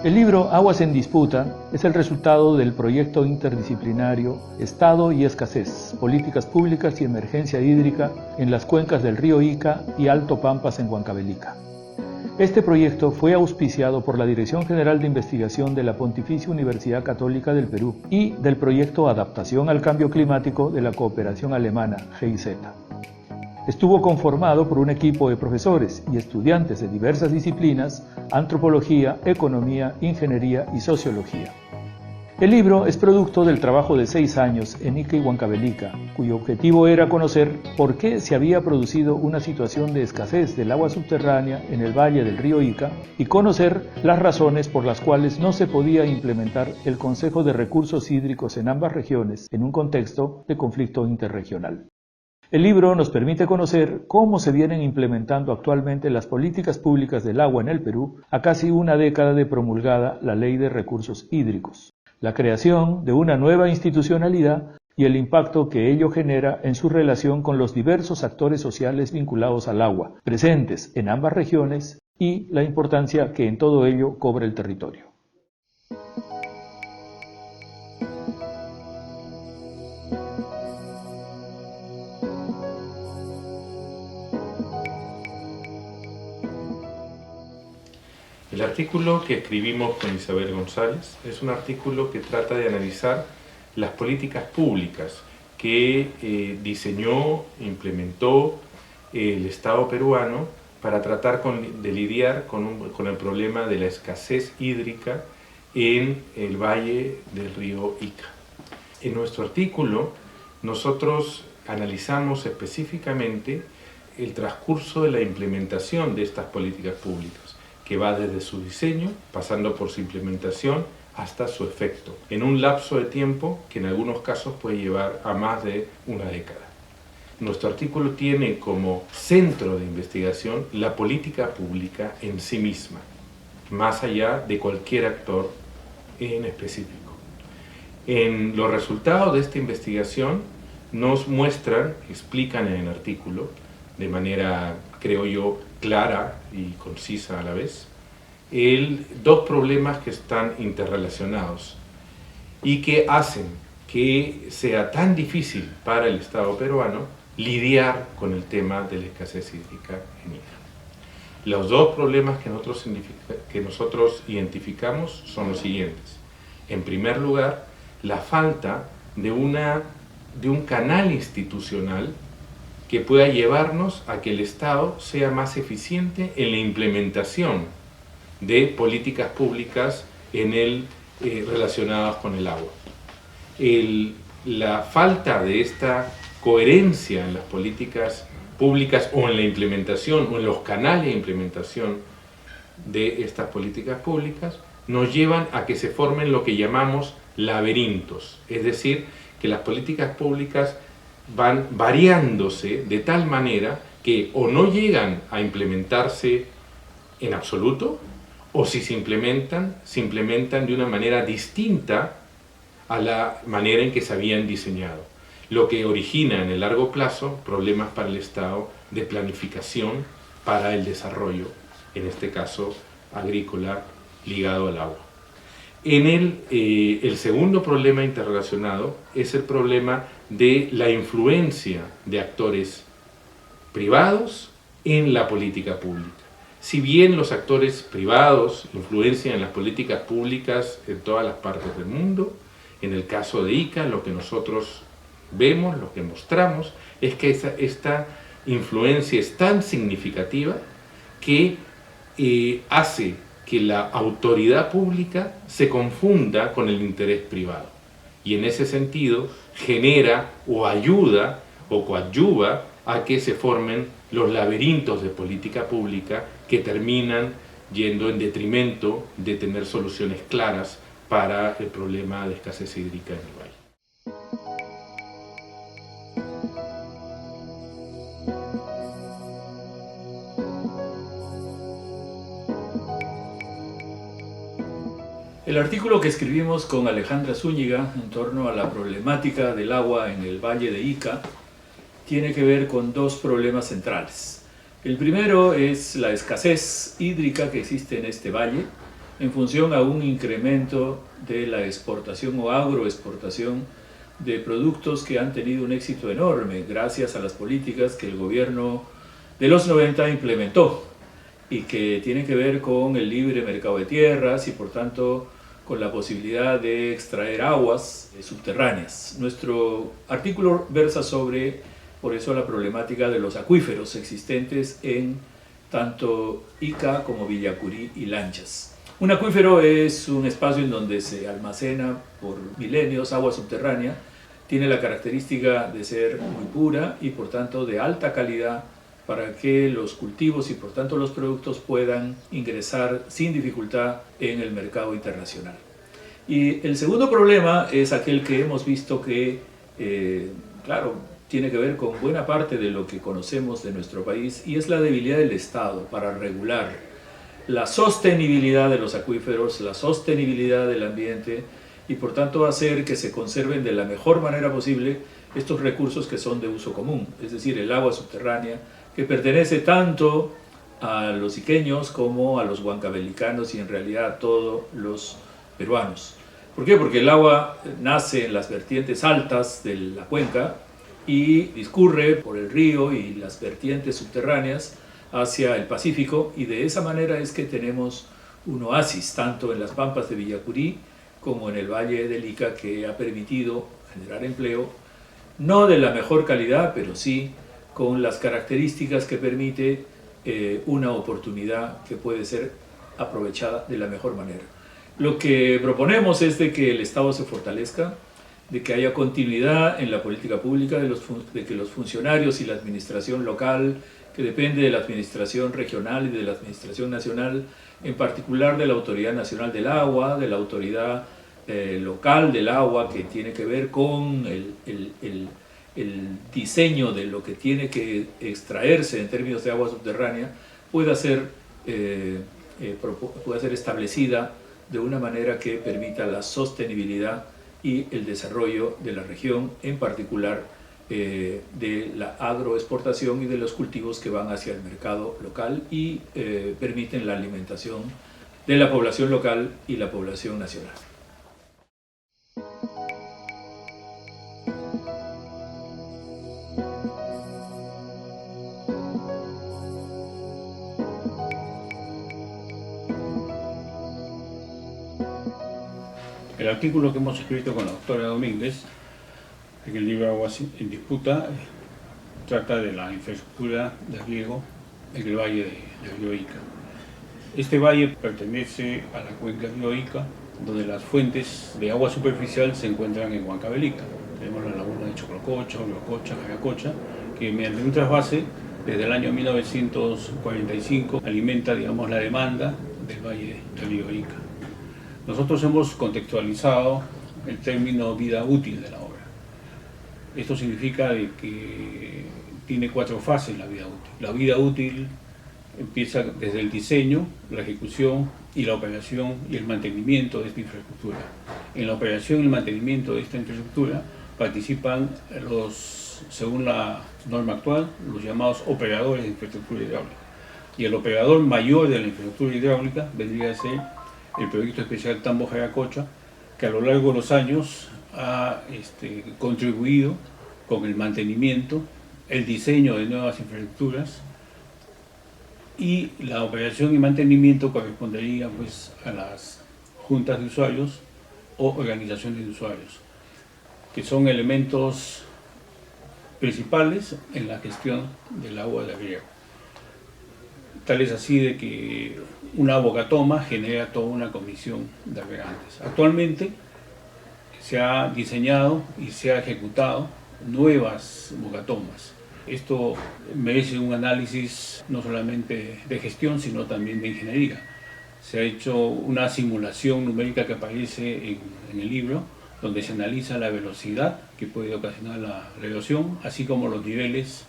El libro Aguas en Disputa es el resultado del proyecto interdisciplinario Estado y Escasez, Políticas Públicas y Emergencia Hídrica en las cuencas del río Ica y Alto Pampas en Huancavelica. Este proyecto fue auspiciado por la Dirección General de Investigación de la Pontificia Universidad Católica del Perú y del proyecto Adaptación al Cambio Climático de la Cooperación Alemana, GIZ. Estuvo conformado por un equipo de profesores y estudiantes de diversas disciplinas: antropología, economía, ingeniería y sociología. El libro es producto del trabajo de 6 años en Ica y Huancavelica, cuyo objetivo era conocer por qué se había producido una situación de escasez del agua subterránea en el valle del río Ica y conocer las razones por las cuales no se podía implementar el Consejo de Recursos Hídricos en ambas regiones en un contexto de conflicto interregional. El libro nos permite conocer cómo se vienen implementando actualmente las políticas públicas del agua en el Perú a casi una década de promulgada la Ley de Recursos Hídricos, la creación de una nueva institucionalidad y el impacto que ello genera en su relación con los diversos actores sociales vinculados al agua, presentes en ambas regiones, y la importancia que en todo ello cobra el territorio. El artículo que escribimos con Isabel González es un artículo que trata de analizar las políticas públicas que diseñó, implementó el Estado peruano para tratar de lidiar con el problema de la escasez hídrica en el valle del río Ica. En nuestro artículo nosotros analizamos específicamente el transcurso de la implementación de estas políticas públicas, que va desde su diseño, pasando por su implementación, hasta su efecto, en un lapso de tiempo que en algunos casos puede llevar a más de una década. Nuestro artículo tiene como centro de investigación la política pública en sí misma, más allá de cualquier actor en específico. En los resultados de esta investigación nos muestran, explican en el artículo, de manera, creo yo, clara y concisa a la vez, dos problemas que están interrelacionados y que hacen que sea tan difícil para el Estado peruano lidiar con el tema de la escasez hídrica en Ica. Los dos problemas que nosotros identificamos son los siguientes. En primer lugar, la falta de un canal institucional que pueda llevarnos a que el Estado sea más eficiente en la implementación de políticas públicas relacionadas con el agua. La falta de esta coherencia en las políticas públicas o en la implementación o en los canales de implementación de estas políticas públicas nos llevan a que se formen lo que llamamos laberintos, es decir, que las políticas públicas van variándose de tal manera que o no llegan a implementarse en absoluto, o si se implementan de una manera distinta a la manera en que se habían diseñado, lo que origina en el largo plazo problemas para el Estado de planificación para el desarrollo, en este caso agrícola, ligado al agua. El segundo problema interrelacionado es el problema de la influencia de actores privados en la política pública. Si bien los actores privados influencian las políticas públicas en todas las partes del mundo, en el caso de Ica lo que nosotros vemos, lo que mostramos, es que esta influencia es tan significativa que hace que la autoridad pública se confunda con el interés privado. Y en ese sentido genera o ayuda o coadyuva a que se formen los laberintos de política pública que terminan yendo en detrimento de tener soluciones claras para el problema de escasez hídrica en el valle. El artículo que escribimos con Alejandra Zúñiga en torno a la problemática del agua en el valle de Ica tiene que ver con dos problemas centrales. El primero es la escasez hídrica que existe en este valle en función a un incremento de la exportación o agroexportación de productos que han tenido un éxito enorme gracias a las políticas que el gobierno de los 90 implementó y que tienen que ver con el libre mercado de tierras y por tanto con la posibilidad de extraer aguas subterráneas. Nuestro artículo versa sobre, por eso, la problemática de los acuíferos existentes en tanto Ica como Villacurí y Lanchas. Un acuífero es un espacio en donde se almacena por milenios agua subterránea, tiene la característica de ser muy pura y por tanto de alta calidad para que los cultivos y por tanto los productos puedan ingresar sin dificultad en el mercado internacional. Y el segundo problema es aquel que hemos visto que, claro, tiene que ver con buena parte de lo que conocemos de nuestro país y es la debilidad del Estado para regular la sostenibilidad de los acuíferos, la sostenibilidad del ambiente y por tanto hacer que se conserven de la mejor manera posible estos recursos que son de uso común, es decir, el agua subterránea, que pertenece tanto a los iqueños como a los huancavelicanos y en realidad a todos los peruanos. ¿Por qué? Porque el agua nace en las vertientes altas de la cuenca y discurre por el río y las vertientes subterráneas hacia el Pacífico y de esa manera es que tenemos un oasis tanto en las pampas de Villacurí como en el Valle del Ica que ha permitido generar empleo, no de la mejor calidad, pero sí con las características que permite una oportunidad que puede ser aprovechada de la mejor manera. Lo que proponemos es de que el Estado se fortalezca, de que haya continuidad en la política pública, de que los funcionarios y la administración local, que depende de la administración regional y de la administración nacional, en particular de la Autoridad Nacional del Agua, de la Autoridad Local del Agua, que tiene que ver con el diseño de lo que tiene que extraerse en términos de agua subterránea, pueda ser establecida de una manera que permita la sostenibilidad y el desarrollo de la región, en particular de la agroexportación y de los cultivos que van hacia el mercado local y permiten la alimentación de la población local y la población nacional. El artículo que hemos escrito con la doctora Domínguez, en el libro Aguas en Disputa, trata de la infraestructura de riego en el valle del río Ica. Este valle pertenece a la cuenca del río Ica, donde las fuentes de agua superficial se encuentran en Huancavelica. Tenemos la laguna de Choclococha, Olococha, Jaracocha, que mediante un trasvase desde el año 1945 alimenta, digamos, la demanda del valle del río Ica. Nosotros hemos contextualizado el término vida útil de la obra. Esto significa de que tiene 4 fases la vida útil. La vida útil empieza desde el diseño, la ejecución y la operación y el mantenimiento de esta infraestructura. En la operación y el mantenimiento de esta infraestructura participan según la norma actual, los llamados operadores de infraestructura hidráulica. Y el operador mayor de la infraestructura hidráulica vendría a ser el proyecto especial Tambo Jaracocha, que a lo largo de los años ha contribuido con el mantenimiento, el diseño de nuevas infraestructuras y la operación y mantenimiento correspondería pues a las juntas de usuarios o organizaciones de usuarios, que son elementos principales en la gestión del agua de riego. Tal es así de que una bocatoma genera toda una comisión de regantes. Actualmente se ha diseñado y se ha ejecutado nuevas bocatomas. Esto merece un análisis no solamente de gestión, sino también de ingeniería. Se ha hecho una simulación numérica que aparece en el libro, donde se analiza la velocidad que puede ocasionar la erosión, así como los niveles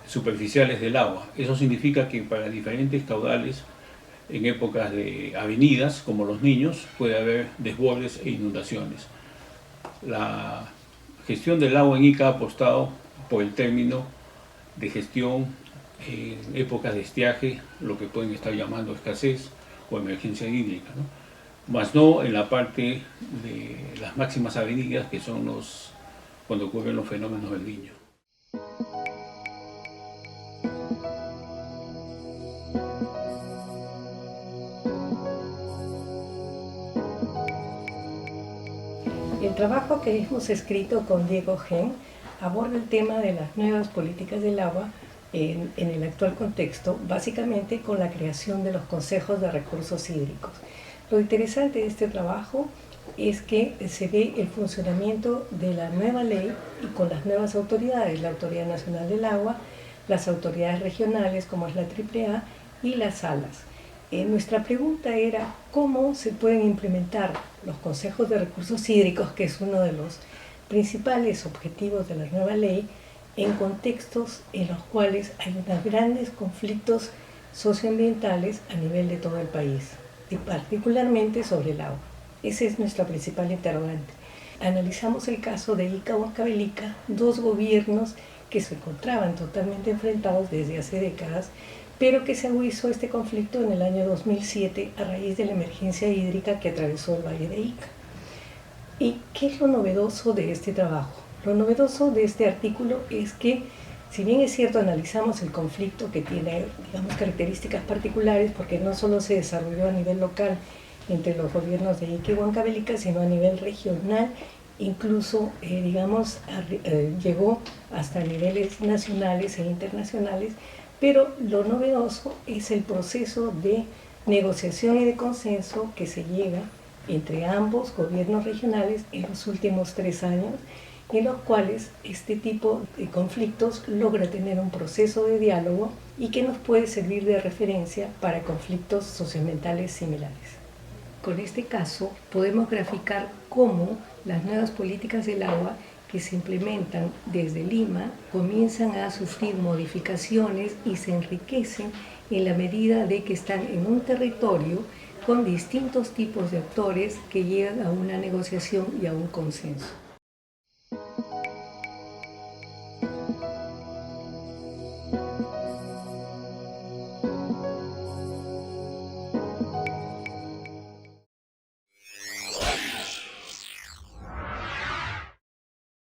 superficiales del agua. Eso significa que para diferentes caudales, en épocas de avenidas, como los Niños, puede haber desbordes e inundaciones. La gestión del agua en Ica ha apostado por el término de gestión en épocas de estiaje, lo que pueden estar llamando escasez, o emergencia hídrica, ¿no? Más no en la parte de las máximas avenidas, que son cuando ocurren los fenómenos del Niño. El trabajo que hemos escrito con Diego Gen aborda el tema de las nuevas políticas del agua en el actual contexto, básicamente con la creación de los consejos de recursos hídricos. Lo interesante de este trabajo es que se ve el funcionamiento de la nueva ley y con las nuevas autoridades, la Autoridad Nacional del Agua, las autoridades regionales como es la AAA y las salas. Nuestra pregunta era cómo se pueden implementar los consejos de recursos hídricos, que es uno de los principales objetivos de la nueva ley, en contextos en los cuales hay unos grandes conflictos socioambientales a nivel de todo el país, y particularmente sobre el agua. Esa es nuestra principal interrogante. Analizamos el caso de Ica Huancavelica, dos gobiernos que se encontraban totalmente enfrentados desde hace décadas, pero que se agudizó este conflicto en el año 2007 a raíz de la emergencia hídrica que atravesó el Valle de Ica. ¿Y qué es lo novedoso de este trabajo? Lo novedoso de este artículo es que, si bien es cierto, analizamos el conflicto que tiene, digamos, características particulares, porque no solo se desarrolló a nivel local entre los gobiernos de Ica y Huancavelica, sino a nivel regional, incluso, llegó hasta niveles nacionales e internacionales, pero lo novedoso es el proceso de negociación y de consenso que se llega entre ambos gobiernos regionales en los últimos 3 años, en los cuales este tipo de conflictos logra tener un proceso de diálogo y que nos puede servir de referencia para conflictos socioambientales similares. Con este caso podemos graficar cómo las nuevas políticas del agua que se implementan desde Lima comienzan a sufrir modificaciones y se enriquecen en la medida de que están en un territorio con distintos tipos de actores que llegan a una negociación y a un consenso.